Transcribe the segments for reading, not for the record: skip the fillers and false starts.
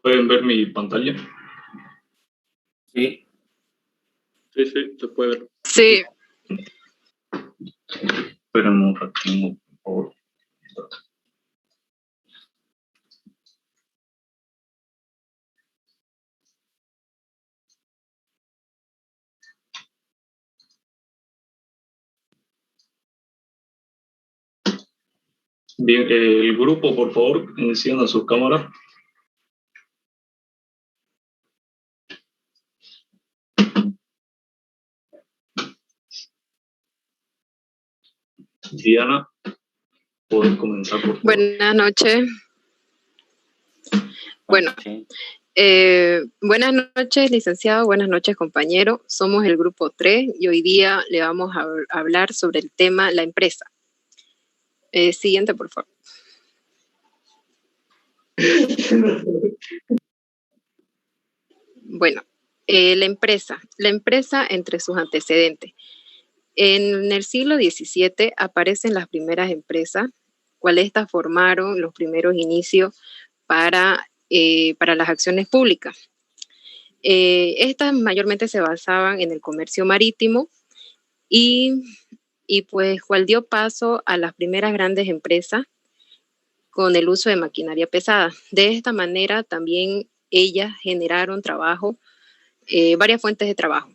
¿Pueden ver mi pantalla? Sí. Sí, se puede ver. Sí. Espérenme un ratito, por favor. Bien, el grupo, por favor, enciendan sus cámaras. Diana, puedes comenzar, por favor. Buenas noches. Bueno, buenas noches, licenciado. Buenas noches, compañero. Somos el grupo 3 y hoy día le vamos a hablar sobre el tema la empresa. Siguiente, por favor. Bueno, la empresa entre sus antecedentes. En el siglo XVII aparecen las primeras empresas, cuales estas formaron los primeros inicios para las acciones públicas. Estas mayormente se basaban en el comercio marítimo y pues cual dio paso a las primeras grandes empresas con el uso de maquinaria pesada. De esta manera también ellas generaron trabajo, varias fuentes de trabajo.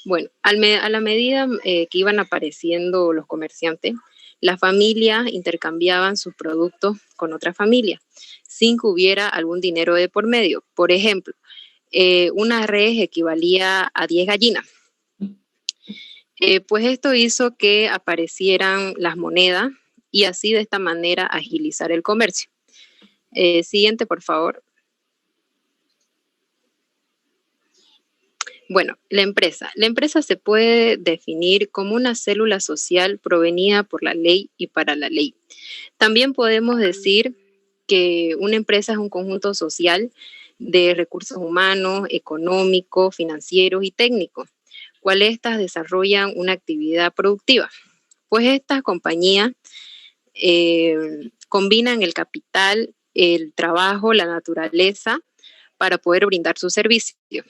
Bueno, a la medida que iban apareciendo los comerciantes, las familias intercambiaban sus productos con otras familias sin que hubiera algún dinero de por medio. Por ejemplo, una res equivalía a 10 gallinas. Pues esto hizo que aparecieran las monedas y así de esta manera agilizar el comercio. Siguiente, por favor. Bueno, la empresa se puede definir como una célula social provenida por la ley y para la ley. También podemos decir que una empresa es un conjunto social de recursos humanos, económicos, financieros y técnicos, cuales estas desarrollan una actividad productiva. Pues estas compañías combinan el capital, el trabajo, la naturaleza para poder brindar su servicio.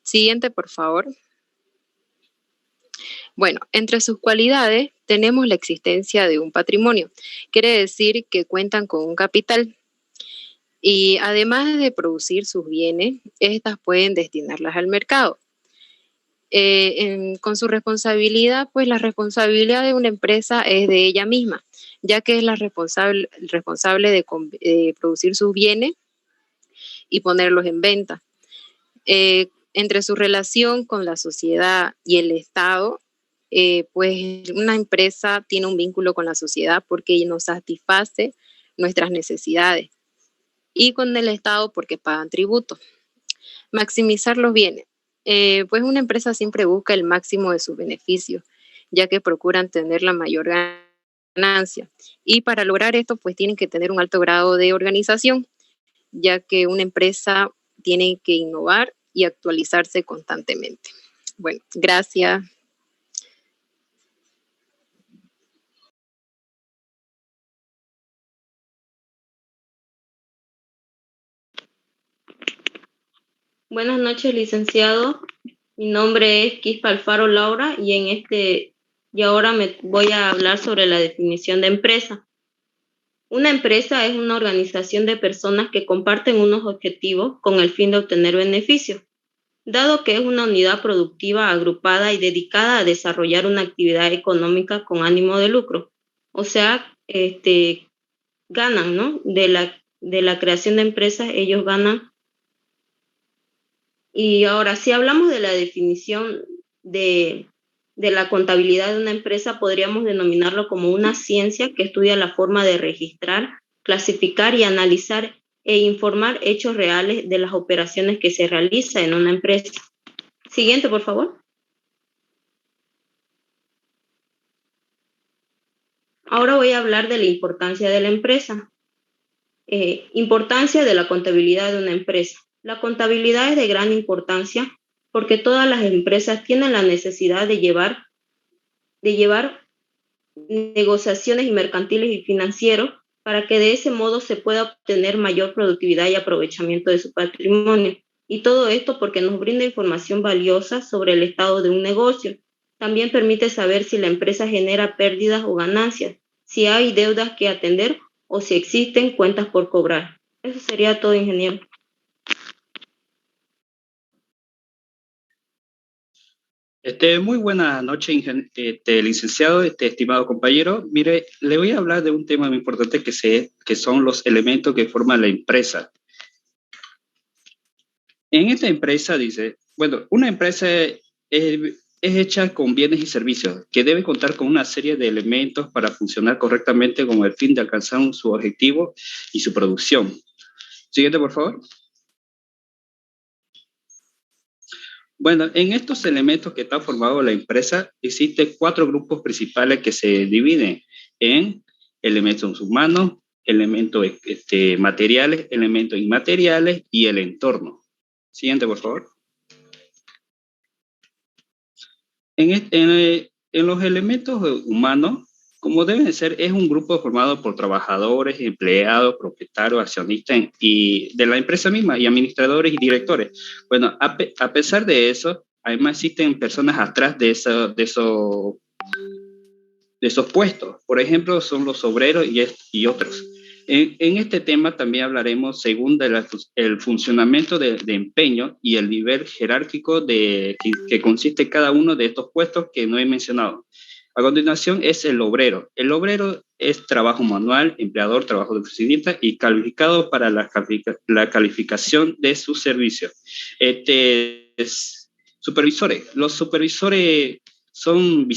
Siguiente, por favor. Bueno, entre sus cualidades tenemos la existencia de un patrimonio. Quiere decir que cuentan con un capital. Y además de producir sus bienes, estas pueden destinarlas al mercado. Con su responsabilidad, pues la responsabilidad de una empresa es de ella misma, ya que es la responsable de producir sus bienes y ponerlos en venta. Entre su relación con la sociedad y el Estado, pues una empresa tiene un vínculo con la sociedad porque nos satisface nuestras necesidades y con el Estado porque pagan tributo. Maximizar los bienes. Pues una empresa siempre busca el máximo de sus beneficios, ya que procuran tener la mayor ganancia. Y para lograr esto, pues tienen que tener un alto grado de organización, ya que una empresa tiene que innovar y actualizarse constantemente. Bueno, gracias. Buenas noches, licenciado. Mi nombre es Quispa Alfaro Laura y ahora me voy a hablar sobre la definición de empresa. Una empresa es una organización de personas que comparten unos objetivos con el fin de obtener beneficios, dado que es una unidad productiva agrupada y dedicada a desarrollar una actividad económica con ánimo de lucro. O sea, ganan, ¿no? De la creación de empresas, ellos ganan. Y ahora, si hablamos de la definición de la contabilidad de una empresa, podríamos denominarlo como una ciencia que estudia la forma de registrar, clasificar y analizar e informar hechos reales de las operaciones que se realizan en una empresa. Siguiente, por favor. Ahora voy a hablar de la importancia de la empresa. Importancia de la contabilidad de una empresa. La contabilidad es de gran importancia porque todas las empresas tienen la necesidad de llevar negociaciones mercantiles y financieros para que de ese modo se pueda obtener mayor productividad y aprovechamiento de su patrimonio. Y todo esto porque nos brinda información valiosa sobre el estado de un negocio. También permite saber si la empresa genera pérdidas o ganancias, si hay deudas que atender o si existen cuentas por cobrar. Eso sería todo, ingeniero. Muy buena noche, licenciado, estimado compañero. Mire, le voy a hablar de un tema muy importante que son los elementos que forman la empresa. En esta empresa dice, bueno, una empresa es hecha con bienes y servicios que debe contar con una serie de elementos para funcionar correctamente con el fin de alcanzar su objetivo y su producción. Siguiente, por favor. Bueno, en estos elementos que está formado la empresa, existen 4 grupos principales que se dividen en elementos humanos, elementos materiales, elementos inmateriales y el entorno. Siguiente, por favor. En los elementos humanos, como deben ser, es un grupo formado por trabajadores, empleados, propietarios, accionistas y de la empresa misma y administradores y directores. Bueno, a pesar de eso, además existen personas atrás de esos puestos. Por ejemplo, son los obreros y otros. En este tema también hablaremos según el funcionamiento de empeño y el nivel jerárquico que consiste cada uno de estos puestos que no he mencionado. A continuación es el obrero. El obrero es trabajo manual, empleador, trabajo de oficinista y calificado para la calificación de sus servicios. Supervisores. Los supervisores son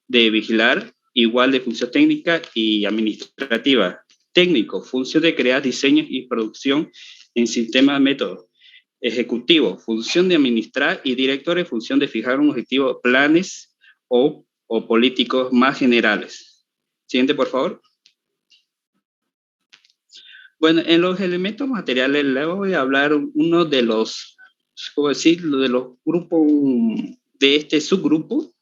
de vigilar, igual de función técnica y administrativa. Técnico, función de crear diseños y producción en sistemas métodos. Ejecutivo, función de administrar y directores, función de fijar un objetivo, planes o políticos más generales. Siguiente, por favor. Bueno, en los elementos materiales le voy a hablar uno de los, ¿cómo decirlo?, de los grupos de este subgrupo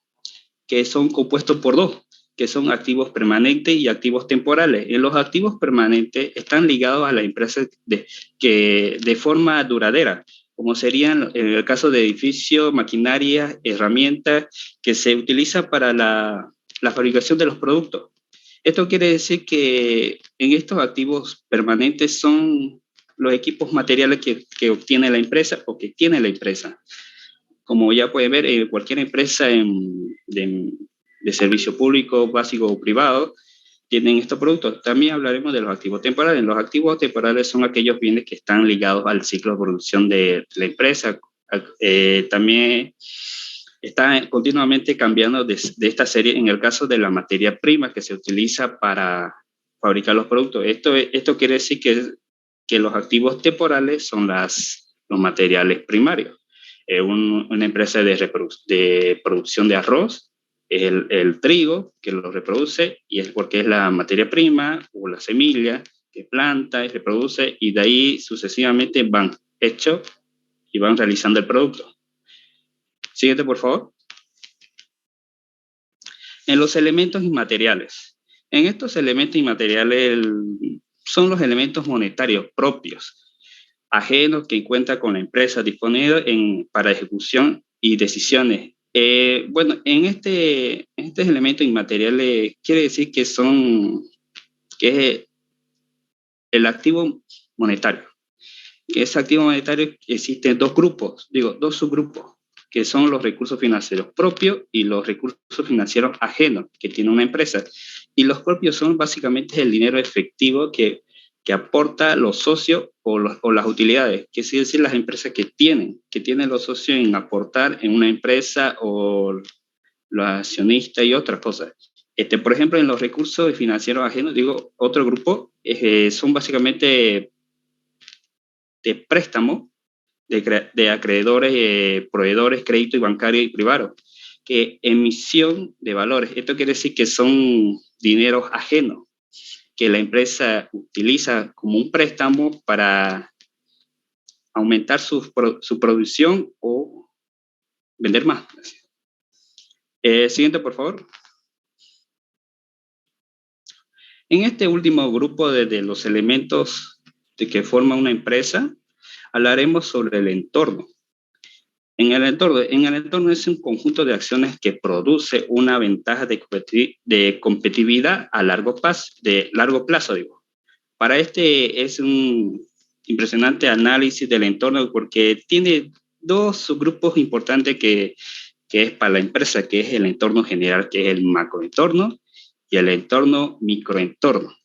que son compuestos por 2, que son activos permanentes y activos temporales. En los activos permanentes están ligados a la empresa de forma duradera, como serían en el caso de edificios, maquinaria, herramientas que se utilizan para la fabricación de los productos. Esto quiere decir que en estos activos permanentes son los equipos materiales que obtiene la empresa o que tiene la empresa. Como ya pueden ver, cualquier empresa de servicio público, básico o privado, tienen estos productos. También hablaremos de los activos temporales. Los activos temporales son aquellos bienes que están ligados al ciclo de producción de la empresa. También está continuamente cambiando de esta serie en el caso de la materia prima que se utiliza para fabricar los productos. Esto quiere decir que los activos temporales son los materiales primarios. Una empresa de producción de arroz es el trigo que lo reproduce y es porque es la materia prima o la semilla que planta y reproduce y de ahí sucesivamente van hechos y van realizando el producto. Siguiente, por favor. En los elementos inmateriales. En estos elementos inmateriales son los elementos monetarios propios, ajenos que cuenta con la empresa disponible para ejecución y decisiones. Bueno, en estos elementos inmateriales quiere decir que es el activo monetario. Ese activo monetario existen dos subgrupos, que son los recursos financieros propios y los recursos financieros ajenos que tiene una empresa. Y los propios son básicamente el dinero efectivo que aporta los socios o las utilidades, que es decir, las empresas que tienen los socios en aportar en una empresa o los accionistas y otras cosas. Por ejemplo, en los recursos financieros ajenos, otro grupo son básicamente de préstamo de acreedores, proveedores, crédito y bancario y privado, que emisión de valores. Esto quiere decir que son dineros ajenos que la empresa utiliza como un préstamo para aumentar su producción o vender más. Siguiente, por favor. En este último grupo de los elementos de que forma una empresa, hablaremos sobre el entorno. En el entorno es un conjunto de acciones que produce una ventaja de competitividad a largo plazo, digo. Para este es un impresionante análisis del entorno porque tiene dos subgrupos importantes que es para la empresa, que es el entorno general, que es el macroentorno, y el entorno microentorno.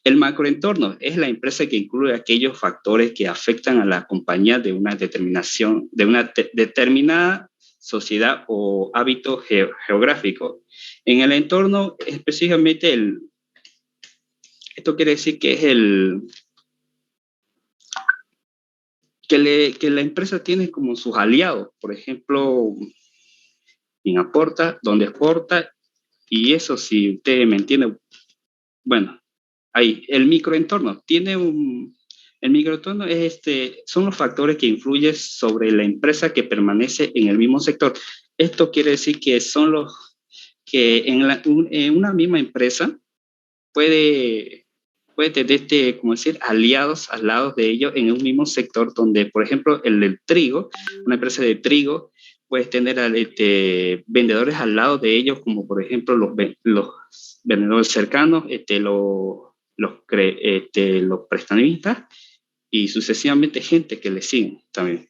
El macroentorno es la empresa que incluye aquellos factores que afectan a la compañía de una determinada sociedad o hábito geográfico. En el entorno, específicamente, esto quiere decir que es que la empresa tiene como sus aliados, por ejemplo, quien aporta, donde exporta, y eso, si usted me entiende, bueno, ahí, el microentorno son los factores que influyen sobre la empresa que permanece en el mismo sector. Esto quiere decir que son los que en una misma empresa puede tener, como decir, aliados al lado de ellos en un mismo sector donde, por ejemplo, el del trigo, una empresa de trigo, puedes tener vendedores al lado de ellos, como por ejemplo los vendedores cercanos, los prestamistas y sucesivamente gente que le siguen también.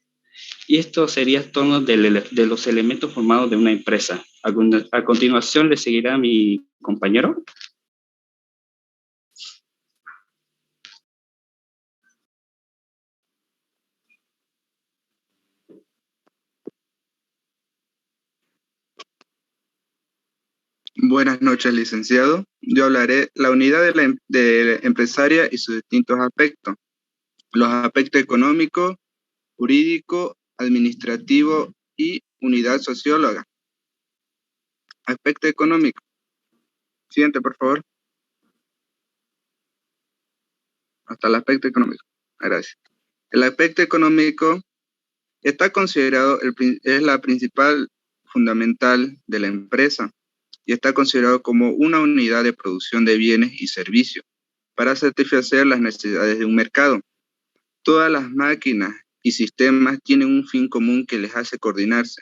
Y esto sería todo de los elementos formados de una empresa. A continuación le seguirá mi compañero. Buenas noches, licenciado. Yo hablaré la unidad de empresaria y sus distintos aspectos. Los aspectos económico, jurídico, administrativo y unidad socióloga. Aspecto económico. Siguiente, por favor. Hasta el aspecto económico. Gracias. El aspecto económico está considerado, es la principal fundamental de la empresa y está considerado como una unidad de producción de bienes y servicios para satisfacer las necesidades de un mercado. Todas las máquinas y sistemas tienen un fin común que les hace coordinarse.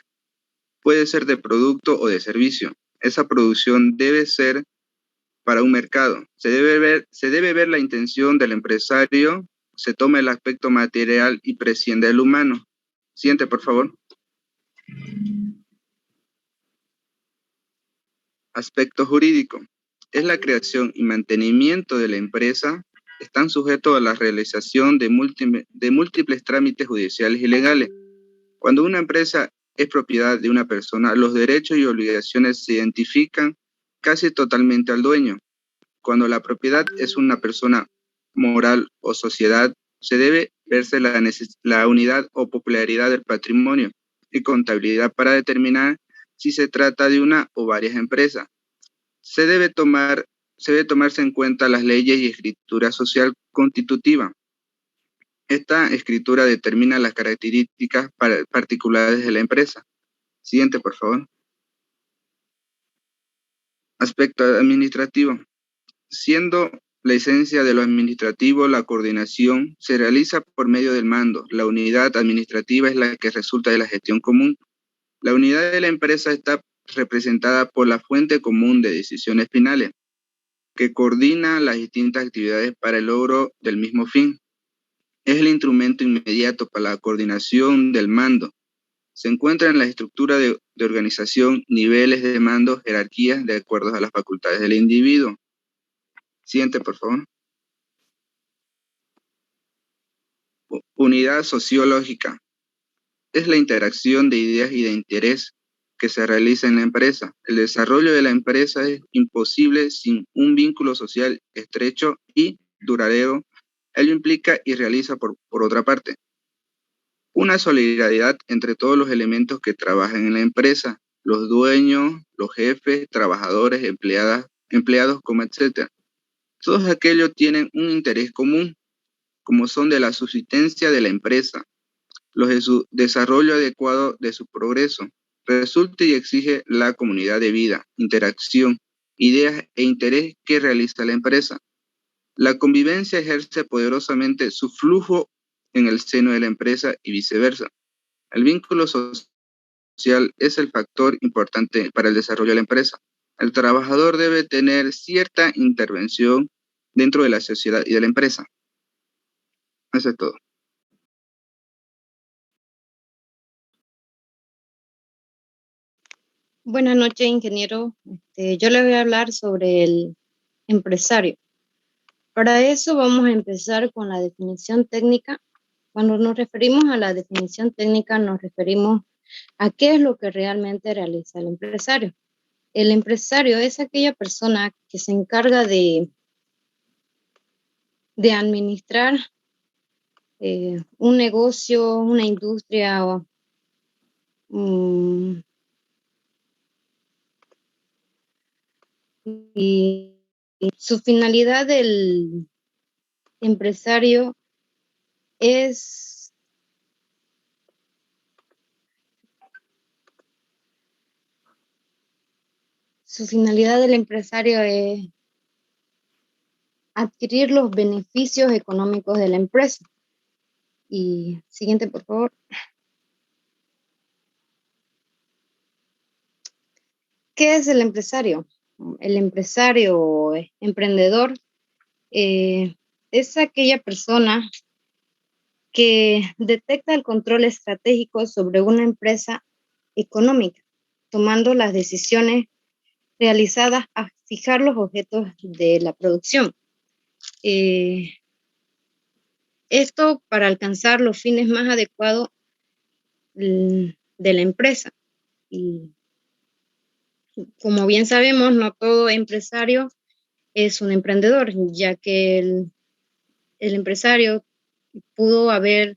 Puede ser de producto o de servicio. Esa producción debe ser para un mercado. Se debe ver la intención del empresario, se toma el aspecto material y presciende del humano. Siguiente, por favor. Aspecto jurídico. Es la creación y mantenimiento de la empresa. Están sujetos a la realización de múltiples trámites judiciales y legales. Cuando una empresa es propiedad de una persona, los derechos y obligaciones se identifican casi totalmente al dueño. Cuando la propiedad es una persona moral o sociedad, se debe verse la unidad o popularidad del patrimonio y contabilidad para determinar si se trata de una o varias empresas. Se debe tomarse en cuenta las leyes y escritura social constitutiva. Esta escritura determina las características particulares de la empresa. Siguiente, por favor. Aspecto administrativo. Siendo la esencia de lo administrativo, la coordinación se realiza por medio del mando. La unidad administrativa es la que resulta de la gestión común. La unidad de la empresa está representada por la fuente común de decisiones finales, que coordina las distintas actividades para el logro del mismo fin. Es el instrumento inmediato para la coordinación del mando. Se encuentra en la estructura de organización, niveles de mando, jerarquías de acuerdo a las facultades del individuo. Siguiente, por favor. Unidad sociológica. Es la interacción de ideas y de interés que se realiza en la empresa. El desarrollo de la empresa es imposible sin un vínculo social estrecho y duradero. Ello implica y realiza, por otra parte, una solidaridad entre todos los elementos que trabajan en la empresa, los dueños, los jefes, trabajadores, empleados, como etc. Todos aquellos tienen un interés común, como son de la subsistencia de la empresa, los de su desarrollo adecuado de su progreso. Resulta y exige la comunidad de vida, interacción, ideas e interés que realiza la empresa. La convivencia ejerce poderosamente su flujo en el seno de la empresa y viceversa. El vínculo social es el factor importante para el desarrollo de la empresa. El trabajador debe tener cierta intervención dentro de la sociedad y de la empresa. Eso es todo. Buenas noches, ingeniero. Yo le voy a hablar sobre el empresario. Para eso vamos a empezar con la definición técnica. Cuando nos referimos a la definición técnica, nos referimos a qué es lo que realmente realiza el empresario. El empresario es aquella persona que se encarga de administrar un negocio, una industria y su finalidad del empresario es adquirir los beneficios económicos de la empresa. Y siguiente, por favor. ¿Qué es el empresario? El empresario o emprendedor es aquella persona que detecta el control estratégico sobre una empresa económica, tomando las decisiones realizadas a fijar los objetos de la producción. Esto para alcanzar los fines más adecuados de la empresa. Y como bien sabemos, no todo empresario es un emprendedor, ya que el empresario pudo haber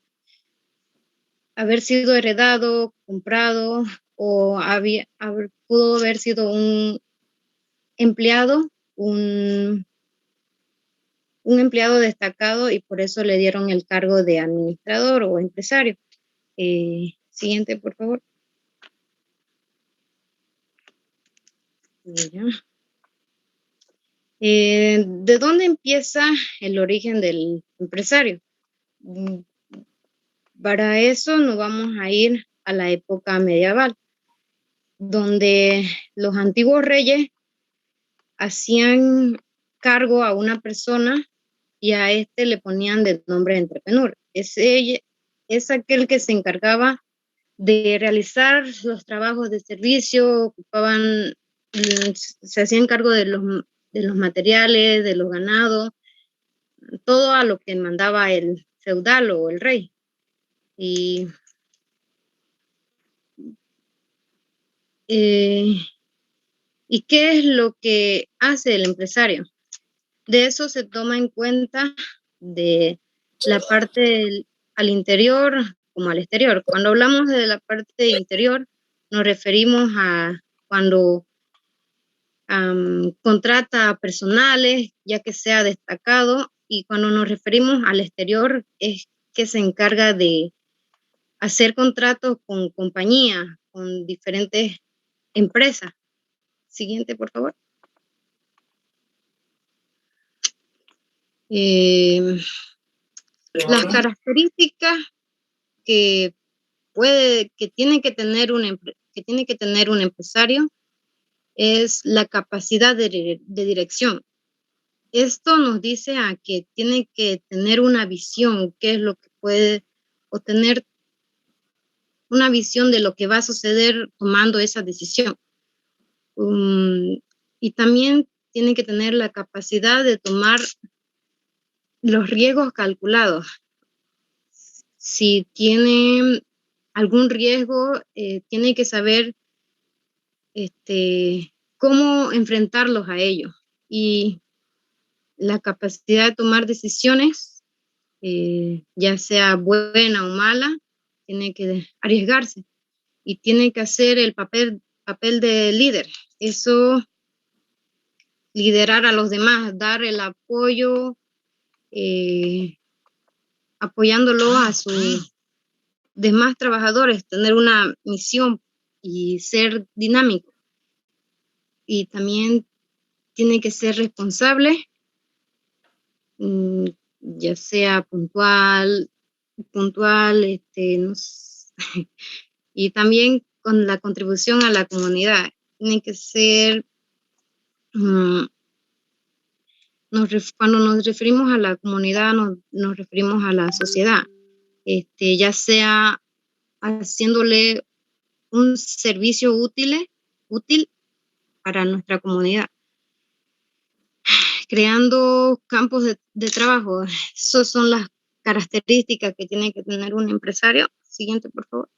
sido heredado, comprado, o pudo haber sido un empleado, un empleado destacado, y por eso le dieron el cargo de administrador o empresario. Siguiente, por favor. ¿De dónde empieza el origen del empresario? Para eso nos vamos a ir a la época medieval, donde los antiguos reyes hacían cargo a una persona y a este le ponían de nombre entrepreneur. Es aquel que se encargaba de realizar los trabajos de servicio, se hacían cargo de los materiales, de los ganados, todo a lo que mandaba el feudal o el rey. ¿Y qué es lo que hace el empresario? De eso se toma en cuenta de la parte al interior como al exterior. Cuando hablamos de la parte interior, nos referimos a cuando contrata a personales, ya que sea destacado, y cuando nos referimos al exterior es que se encarga de hacer contratos con compañías, con diferentes empresas. Siguiente, por favor. Las características que tiene que tener un empresario es la capacidad de dirección. Esto nos dice a que tiene que tener una visión, qué es lo que puede, o tener una visión de lo que va a suceder tomando esa decisión. Y también tiene que tener la capacidad de tomar los riesgos calculados. Si tiene algún riesgo, tiene que saber cómo enfrentarlos a ellos. Y la capacidad de tomar decisiones, ya sea buena o mala, tiene que arriesgarse y tiene que hacer el papel de líder. Eso, liderar a los demás, dar el apoyo, apoyándolo a sus demás trabajadores, tener una misión y ser dinámico. Y también tiene que ser responsable, ya sea puntual, no sé, y también con la contribución a la comunidad. Tiene que ser, cuando nos referimos a la comunidad, nos referimos a la sociedad, ya sea haciéndole un servicio útil para nuestra comunidad, creando campos de trabajo. Esas son las características que tiene que tener un empresario. Siguiente, por favor.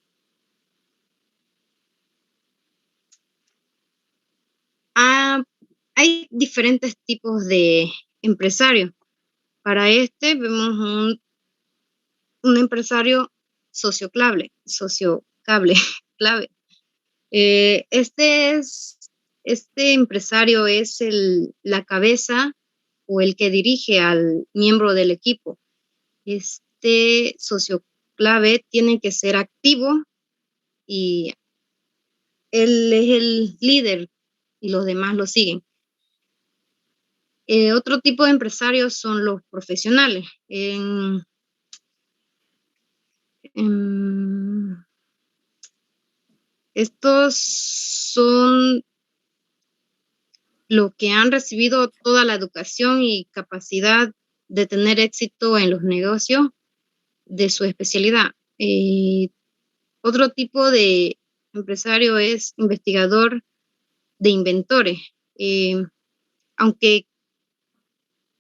Hay diferentes tipos de empresarios. Para vemos un empresario socioclave. Clave. Este empresario es la cabeza o el que dirige al miembro del equipo. Este socioclave tiene que ser activo y él es el líder y los demás lo siguen. Otro tipo de empresarios son los profesionales. Estos son los que han recibido toda la educación y capacidad de tener éxito en los negocios de su especialidad. Otro tipo de empresario es investigador de inventores. Aunque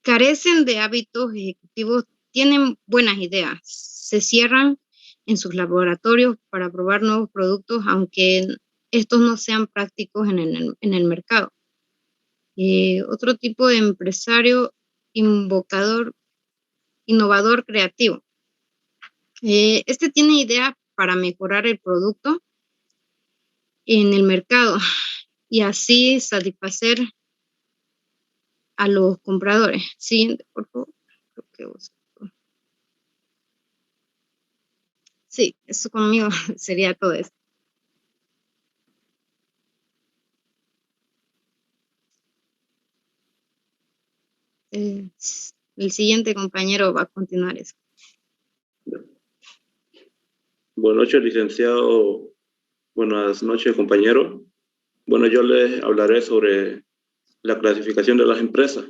carecen de hábitos ejecutivos, tienen buenas ideas. Se cierran en sus laboratorios para probar nuevos productos, aunque estos no sean prácticos en el mercado. Otro tipo de empresario, innovador creativo. Este tiene ideas para mejorar el producto en el mercado y así satisfacer a los compradores. Siguiente, por favor. Sí, eso conmigo sería todo esto. El siguiente compañero va a continuar eso. Buenas noches, licenciado. Buenas noches, compañero. Bueno, yo les hablaré sobre la clasificación de las empresas.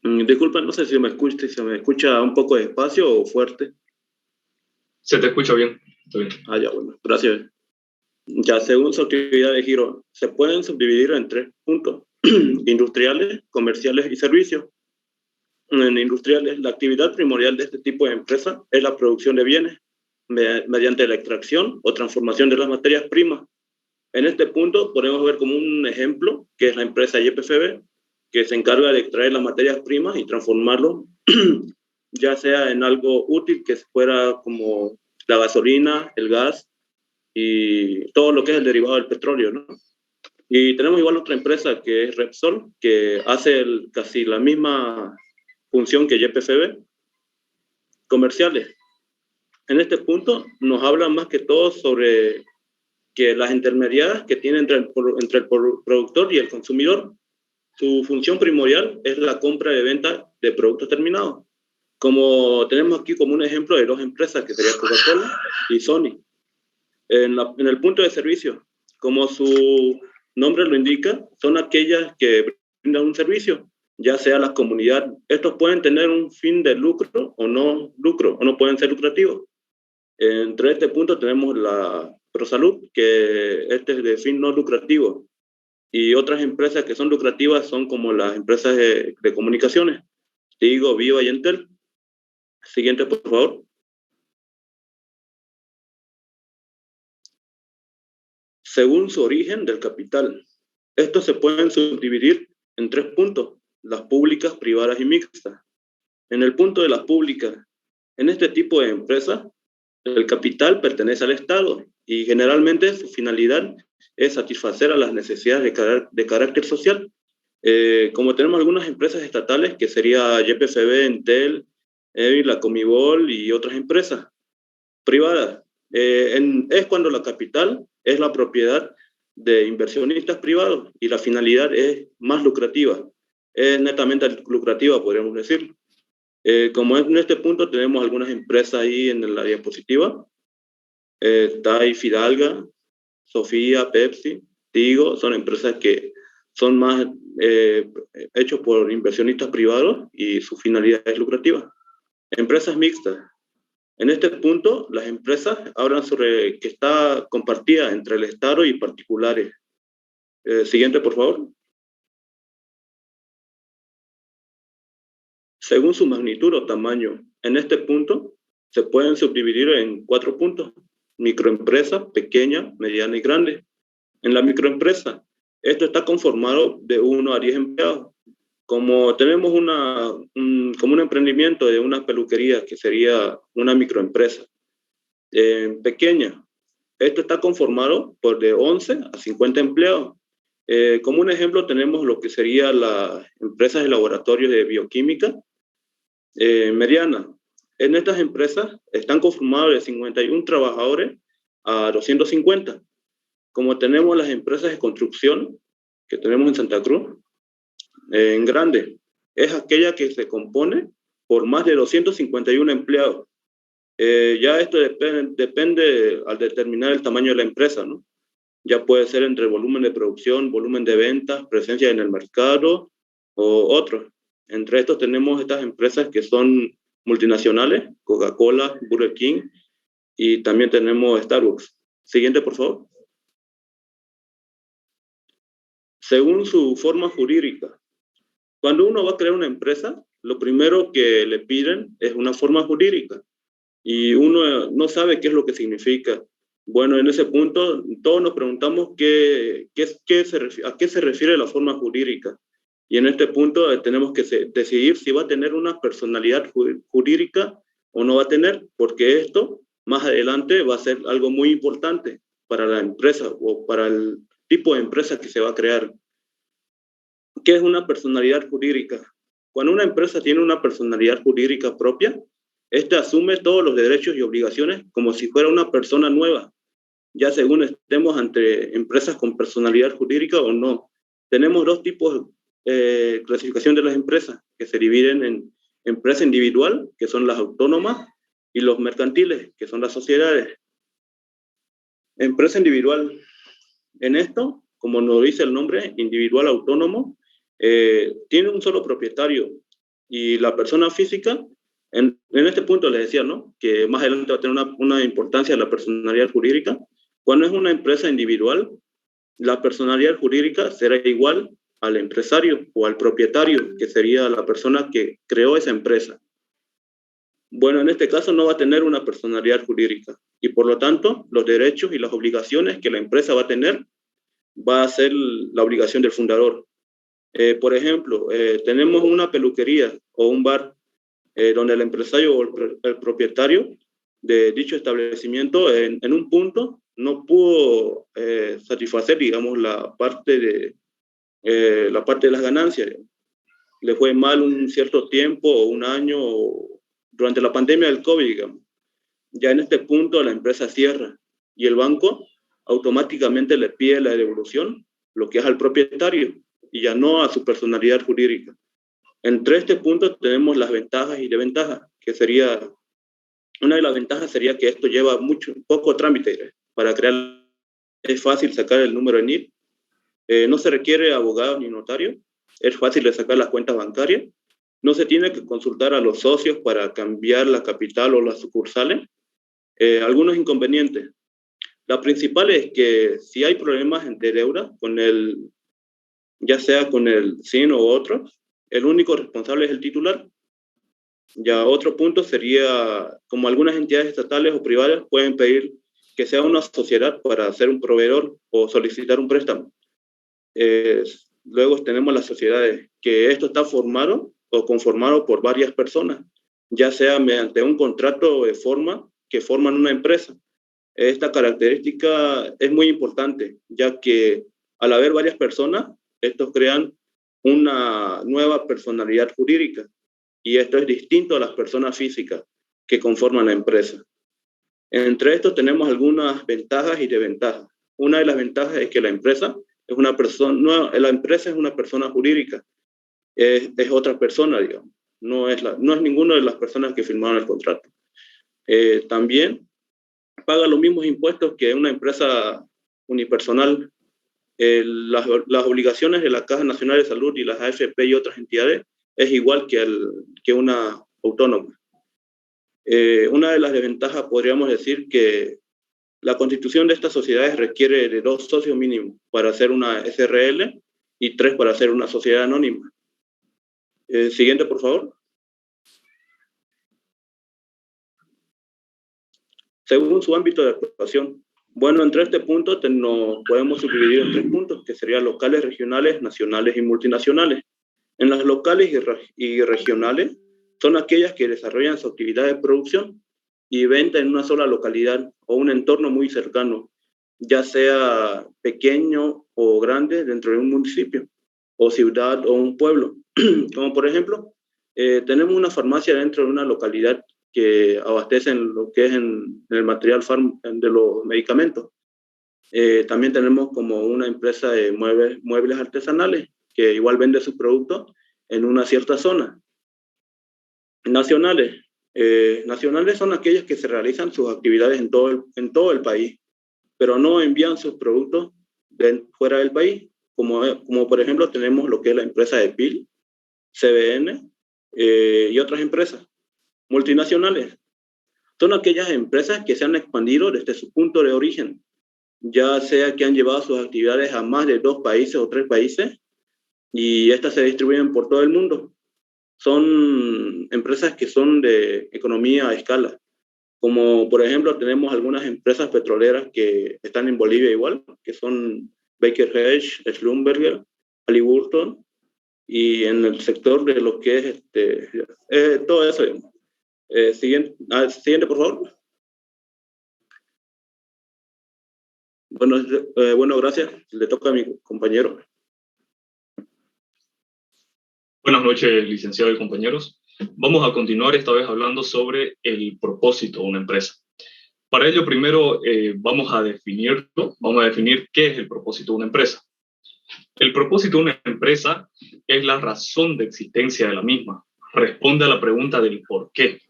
Disculpen, no sé si se me escucha un poco despacio o fuerte. Se te escucha bien. Está bien. Ya, bueno, gracias. Ya, según su actividad de giro, se pueden subdividir en 3 puntos: industriales, comerciales y servicios. En industriales, la actividad primordial de este tipo de empresa es la producción de bienes mediante la extracción o transformación de las materias primas. En este punto podemos ver como un ejemplo que es la empresa YPFB, que se encarga de extraer las materias primas y transformarlo ya sea en algo útil que fuera como la gasolina, el gas y todo lo que es el derivado del petróleo, ¿no? Y tenemos igual otra empresa que es Repsol, que hace casi la misma función que YPFB. Comerciales. En este punto nos hablan más que todo sobre que las intermediarias que tiene entre el productor y el consumidor, su función primordial es la compra y venta de productos terminados. Como tenemos aquí como un ejemplo de 2 empresas, que sería Coca-Cola y Sony. En el punto de servicio, como su nombre lo indica, son aquellas que brindan un servicio, ya sea a la comunidad. Estos pueden tener un fin de lucro, o no pueden ser lucrativos. Entre este punto tenemos la ProSalud, que es de fin no lucrativo, y otras empresas que son lucrativas son como las empresas de comunicaciones, Tigo, Viva y Entel. Siguiente, por favor. Según su origen del capital, estos se pueden subdividir en 3 puntos: las públicas, privadas y mixtas. En el punto de las públicas, en este tipo de empresas, el capital pertenece al Estado y generalmente su finalidad es satisfacer a las necesidades de carácter social. Como tenemos algunas empresas estatales, que sería YPFB, Entel, la Comibol y otras empresas privadas. Es cuando la capital es la propiedad de inversionistas privados y la finalidad es más lucrativa, es netamente lucrativa, podríamos decir. Como en este punto tenemos algunas empresas ahí en la diapositiva, TAI, Fidalga, Sofía, Pepsi, Tigo, son empresas que son más hechos por inversionistas privados y su finalidad es lucrativa. Empresas mixtas. En este punto, las empresas hablan sobre que está compartida entre el Estado y particulares. Siguiente, por favor. Según su magnitud o tamaño, en este punto se pueden subdividir en 4 puntos. Microempresa, pequeña, mediana y grande. En la microempresa, esto está conformado de 1 a 10 empleados. Como tenemos como un emprendimiento de una peluquería, que sería una microempresa pequeña, esto está conformado por de 11 a 50 empleados. Como un ejemplo tenemos lo que sería las empresas de laboratorios de bioquímica mediana. En estas empresas están conformados de 51 trabajadores a 250. Como tenemos las empresas de construcción que tenemos en Santa Cruz, en grande, es aquella que se compone por más de 251 empleados. Ya esto depende al determinar el tamaño de la empresa, ¿no? Ya puede ser entre volumen de producción, volumen de ventas, presencia en el mercado o otros. Entre estos tenemos estas empresas que son multinacionales, Coca-Cola, Burger King, y también tenemos Starbucks. Siguiente, por favor. Según su forma jurídica, cuando uno va a crear una empresa, lo primero que le piden es una forma jurídica y uno no sabe qué es lo que significa. Bueno, en ese punto todos nos preguntamos a qué se refiere la forma jurídica. Y en este punto tenemos que decidir si va a tener una personalidad jurídica o no va a tener, porque esto más adelante va a ser algo muy importante para la empresa o para el tipo de empresa que se va a crear. ¿Qué es una personalidad jurídica? Cuando una empresa tiene una personalidad jurídica propia, esta asume todos los derechos y obligaciones como si fuera una persona nueva, ya según estemos ante empresas con personalidad jurídica o no. Tenemos 2 tipos de clasificación de las empresas, que se dividen en empresa individual, que son las autónomas, y los mercantiles, que son las sociedades. Empresa individual. En esto, como nos dice el nombre, individual autónomo, tiene un solo propietario y la persona física, en este punto les decía, ¿no?, que más adelante va a tener una importancia la personalidad jurídica. Cuando es una empresa individual, la personalidad jurídica será igual al empresario o al propietario, que sería la persona que creó esa empresa. Bueno, en este caso no va a tener una personalidad jurídica y por lo tanto los derechos y las obligaciones que la empresa va a tener va a ser la obligación del fundador. Por ejemplo, tenemos una peluquería o un bar donde el empresario o el propietario de dicho establecimiento en un punto no pudo satisfacer, digamos, la parte de las ganancias. Le fue mal un cierto tiempo o un año durante la pandemia del COVID, digamos. Ya en este punto la empresa cierra y el banco automáticamente le pide la devolución, lo que es al propietario y ya no a su personalidad jurídica. Entre este punto tenemos las ventajas y desventajas, que sería, una de las ventajas sería que esto lleva poco trámite para crear, es fácil sacar el número de NIF, no se requiere abogado ni notario, es fácil de sacar las cuentas bancarias, no se tiene que consultar a los socios para cambiar la capital o las sucursales. Algunos inconvenientes. La principal es que si hay problemas de deuda ya sea con el SIN o otros, el único responsable es el titular. Ya otro punto sería, como algunas entidades estatales o privadas pueden pedir que sea una sociedad para ser un proveedor o solicitar un préstamo. Luego tenemos las sociedades, que esto está formado o conformado por varias personas, ya sea mediante un contrato de forma que forman una empresa. Esta característica es muy importante, ya que al haber varias personas, estos crean una nueva personalidad jurídica y esto es distinto a las personas físicas que conforman la empresa. Entre estos tenemos algunas ventajas y desventajas. una de las ventajas es que la empresa es una persona, la empresa es una persona jurídica, es otra persona, digamos, no es ninguna de las personas que firmaron el contrato. También paga los mismos impuestos que una empresa unipersonal. Las obligaciones de la Caja Nacional de Salud y las AFP y otras entidades es igual que una autónoma. Una de las desventajas podríamos decir que la constitución de estas sociedades requiere de 2 socios mínimos para hacer una SRL y 3 para hacer una sociedad anónima. Siguiente, por favor. Según su ámbito de actuación. Bueno, entre este punto nos podemos subdividir en 3 puntos, que serían locales, regionales, nacionales y multinacionales. En las locales y regionales son aquellas que desarrollan su actividad de producción y venta en una sola localidad o un entorno muy cercano, ya sea pequeño o grande dentro de un municipio, o ciudad o un pueblo. Como por ejemplo, tenemos una farmacia dentro de una localidad que abastecen lo que es en el material de los medicamentos. También tenemos como una empresa de muebles artesanales que igual vende sus productos en una cierta zona. Nacionales. Nacionales son aquellas que se realizan sus actividades en todo el país, pero no envían sus productos fuera del país, como por ejemplo tenemos lo que es la empresa de PIL, CBN y otras empresas. Multinacionales son aquellas empresas que se han expandido desde su punto de origen, ya sea que han llevado sus actividades a más de 2 países o 3 países y estas se distribuyen por todo el mundo. Son empresas que son de economía a escala, como por ejemplo tenemos algunas empresas petroleras que están en Bolivia igual, que son Baker Hughes, Schlumberger, Halliburton, y en el sector de lo que es todo eso. Siguiente, por favor. Bueno, gracias. Le toca a mi compañero. Buenas noches, licenciado y compañeros. Vamos a continuar esta vez hablando sobre el propósito de una empresa. Para ello, primero vamos a definir qué es el propósito de una empresa. El propósito de una empresa es la razón de existencia de la misma. Responde a la pregunta del por qué.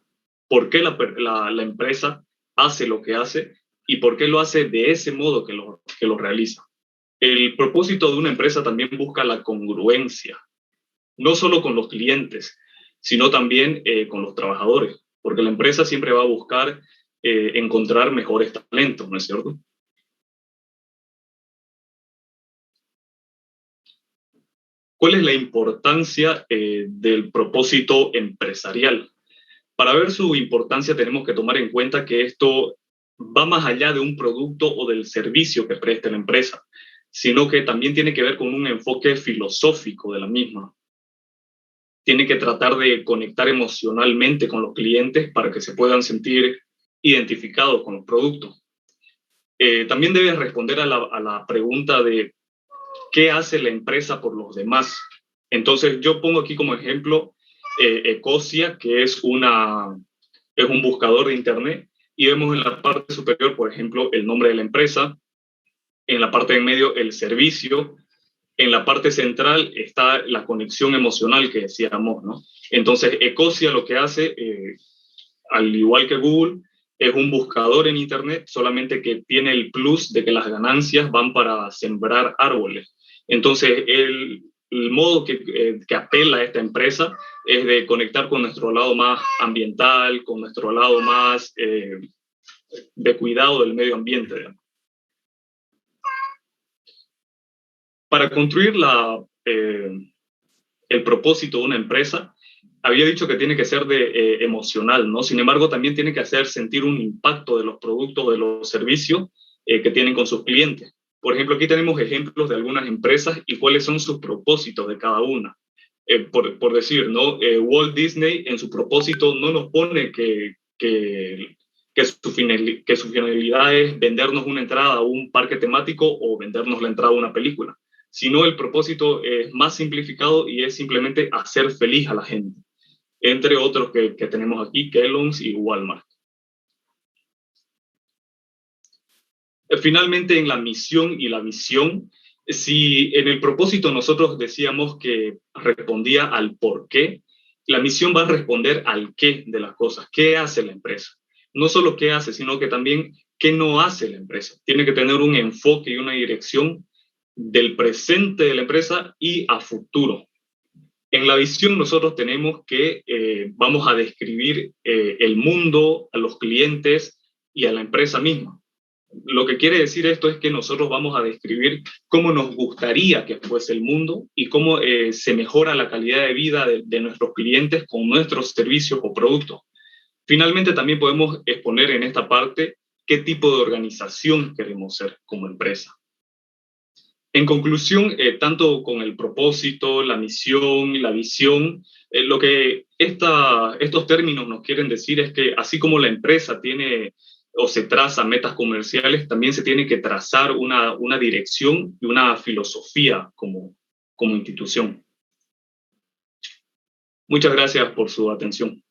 ¿Por qué la empresa hace lo que hace y por qué lo hace de ese modo que lo realiza? El propósito de una empresa también busca la congruencia, no solo con los clientes, sino también con los trabajadores, porque la empresa siempre va a buscar encontrar mejores talentos, ¿no es cierto? ¿Cuál es la importancia del propósito empresarial? Para ver su importancia tenemos que tomar en cuenta que esto va más allá de un producto o del servicio que preste la empresa, sino que también tiene que ver con un enfoque filosófico de la misma. Tiene que tratar de conectar emocionalmente con los clientes para que se puedan sentir identificados con los productos. También debe responder a la pregunta de ¿qué hace la empresa por los demás? Entonces yo pongo aquí como ejemplo Ecosia, que es un buscador de internet, y vemos en la parte superior, por ejemplo, el nombre de la empresa, en la parte de en medio el servicio, en la parte central está la conexión emocional que decíamos, ¿no? Entonces Ecosia lo que hace, al igual que Google, es un buscador en internet, solamente que tiene el plus de que las ganancias van para sembrar árboles. Entonces el modo que apela a esta empresa es de conectar con nuestro lado más ambiental, con nuestro lado más de cuidado del medio ambiente, digamos. Para construir el propósito de una empresa, había dicho que tiene que ser emocional, ¿no? Sin embargo, también tiene que hacer sentir un impacto de los productos, de los servicios que tienen con sus clientes. Por ejemplo, aquí tenemos ejemplos de algunas empresas y cuáles son sus propósitos de cada una. Por decir, ¿no? Walt Disney en su propósito no nos pone que su finalidad es vendernos una entrada a un parque temático o vendernos la entrada a una película, sino el propósito es más simplificado y es simplemente hacer feliz a la gente, entre otros que tenemos aquí, Kellogg's y Walmart. Finalmente, en la misión y la visión, si en el propósito nosotros decíamos que respondía al por qué, la misión va a responder al qué de las cosas. ¿Qué hace la empresa? No solo qué hace, sino que también qué no hace la empresa. Tiene que tener un enfoque y una dirección del presente de la empresa y a futuro. En la visión nosotros tenemos que vamos a describir el mundo, a los clientes y a la empresa misma. Lo que quiere decir esto es que nosotros vamos a describir cómo nos gustaría que fuese el mundo y cómo se mejora la calidad de vida de nuestros clientes con nuestros servicios o productos. Finalmente, también podemos exponer en esta parte qué tipo de organización queremos ser como empresa. En conclusión, tanto con el propósito, la misión y la visión, lo que estos términos nos quieren decir es que así como la empresa tiene o se traza metas comerciales, también se tiene que trazar una dirección y una filosofía como institución. Muchas gracias por su atención.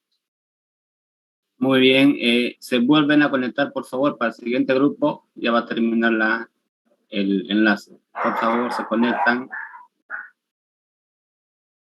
Muy bien, se vuelven a conectar, por favor, para el siguiente grupo. Ya va a terminar el enlace. Por favor, se conectan.